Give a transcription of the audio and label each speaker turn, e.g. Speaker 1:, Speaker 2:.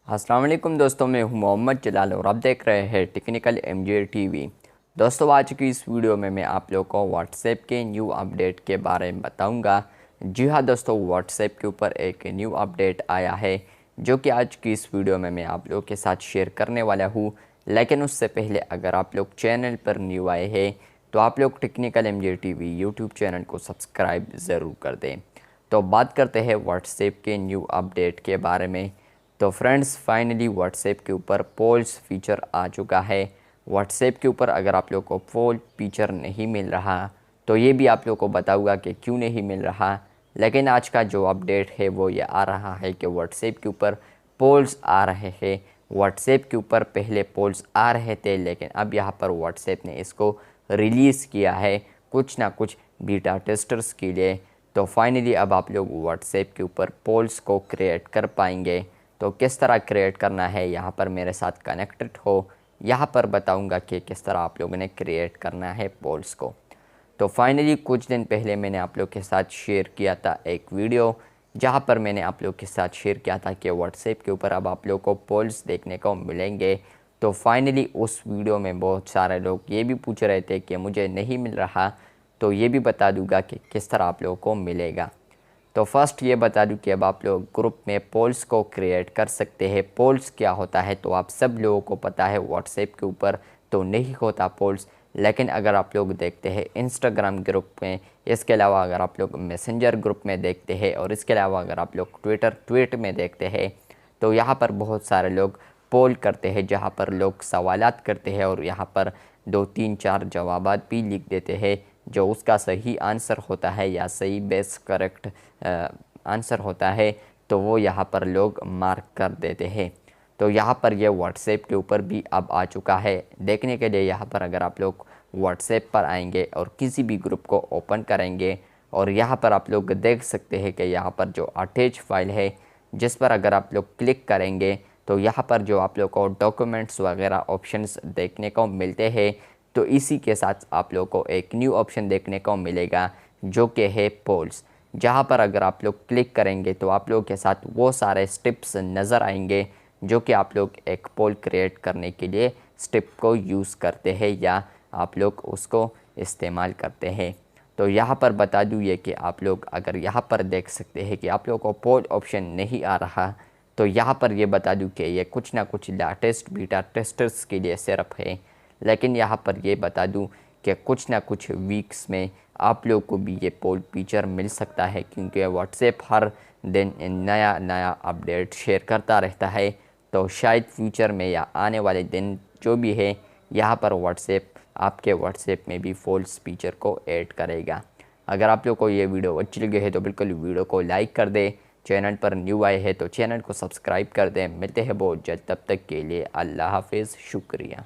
Speaker 1: अस्सलाम वालेकुम दोस्तों, मैं हूं मोहम्मद जलाल और आप देख रहे हैं टेक्निकल एमजे टीवी। दोस्तों, आज की इस वीडियो में मैं आप लोगों को व्हाट्सएप के न्यू अपडेट के बारे में बताऊंगा। जी हाँ दोस्तों, व्हाट्सएप के ऊपर एक न्यू अपडेट आया है जो कि आज की इस वीडियो में मैं आप लोगों के साथ शेयर करने वाला हूँ। लेकिन उससे पहले अगर आप लोग चैनल पर न्यू आए हैं तो आप लोग technical MJ TV YouTube channel को सब्सक्राइब ज़रूर कर दें। तो बात करते हैं व्हाट्सएप के न्यू अपडेट के बारे में। तो फ्रेंड्स, फाइनली व्हाट्सएप के ऊपर पोल्स फीचर आ चुका है। व्हाट्सएप के ऊपर अगर आप लोग को पोल फीचर नहीं मिल रहा तो ये भी आप लोग को बताऊंगा कि क्यों नहीं मिल रहा। लेकिन आज का जो अपडेट है वो ये आ रहा है कि व्हाट्सएप के ऊपर पोल्स आ रहे हैं। व्हाट्सएप के ऊपर पहले पोल्स आ रहे थे लेकिन अब यहाँ पर व्हाट्सएप ने इसको रिलीज़ किया है कुछ ना कुछ बीटा टेस्टर्स के लिए। तो फाइनली अब आप लोग व्हाट्सएप के ऊपर पोल्स को क्रिएट कर पाएंगे। तो किस तरह क्रिएट करना है, यहाँ पर मेरे साथ कनेक्टेड हो, यहाँ पर बताऊंगा कि किस तरह आप लोगों ने क्रिएट करना है पोल्स को। तो फाइनली कुछ दिन पहले मैंने आप लोग के साथ शेयर किया था एक वीडियो जहाँ पर मैंने आप लोग के साथ शेयर किया था कि व्हाट्सएप के ऊपर अब आप लोग को पोल्स देखने को मिलेंगे। तो फाइनली उस वीडियो में बहुत सारे लोग ये भी पूछ रहे थे कि मुझे नहीं मिल रहा, तो ये भी बता दूंगा कि किस तरह आप लोगों को मिलेगा। तो फर्स्ट ये बता दूं कि अब आप लोग ग्रुप में पोल्स को क्रिएट कर सकते हैं। पोल्स क्या होता है तो आप सब लोगों को पता है, व्हाट्सएप के ऊपर तो नहीं होता पोल्स। लेकिन अगर आप लोग देखते हैं इंस्टाग्राम ग्रुप में, इसके अलावा अगर आप लोग मैसेंजर ग्रुप में देखते हैं और इसके अलावा अगर आप लोग ट्वीट में देखते हैं तो यहाँ पर बहुत सारे लोग पोल करते हैं जहाँ पर लोग सवालात करते हैं और यहाँ पर 2 3 4 जवाबात भी लिख देते हैं। जो उसका सही आंसर होता है या सही बेस करेक्ट आंसर होता है तो वो यहाँ पर लोग मार्क कर देते हैं। तो यहाँ पर ये व्हाट्सएप के ऊपर भी अब आ चुका है। देखने के लिए यहाँ पर अगर आप लोग व्हाट्सएप पर आएंगे और किसी भी ग्रुप को ओपन करेंगे और यहाँ पर आप लोग देख सकते हैं कि यहाँ पर जो अटैच फाइल है जिस पर अगर आप लोग क्लिक करेंगे तो यहाँ पर जो आप लोग को डॉक्यूमेंट्स वगैरह ऑप्शंस देखने को मिलते हैं। तो इसी के साथ आप लोग को एक न्यू ऑप्शन देखने को मिलेगा जो कि है पोल्स, जहाँ पर अगर आप लोग क्लिक करेंगे तो आप लोग के साथ वो सारे स्टेप्स नज़र आएंगे जो कि आप लोग एक पोल क्रिएट करने के लिए स्टेप को यूज़ करते हैं या आप लोग उसको इस्तेमाल करते हैं। तो यहाँ पर बता दूँ ये कि आप लोग अगर यहाँ पर देख सकते हैं कि आप लोग को पोल ऑप्शन नहीं आ रहा, तो यहाँ पर ये बता दूँ कि ये कुछ ना कुछ लेटेस्ट बीटा टेस्टर्स के लिए सिर्फ है। लेकिन यहाँ पर ये बता दूँ कि कुछ ना कुछ वीक्स में आप लोग को भी ये पोल फीचर मिल सकता है, क्योंकि व्हाट्सएप हर दिन नया नया अपडेट शेयर करता रहता है। तो शायद फ्यूचर में या आने वाले दिन जो भी है यहाँ पर व्हाट्सएप आपके व्हाट्सएप में भी पोल्स फीचर को ऐड करेगा। अगर आप लोग को ये वीडियो अच्छी लगी है तो बिल्कुल वीडियो को लाइक कर दें। चैनल पर न्यू आए हैं तो चैनल को सब्सक्राइब कर दें। मिलते हैं बहुत जल्द, तब तक के लिए अल्लाह हाफिज़, शुक्रिया।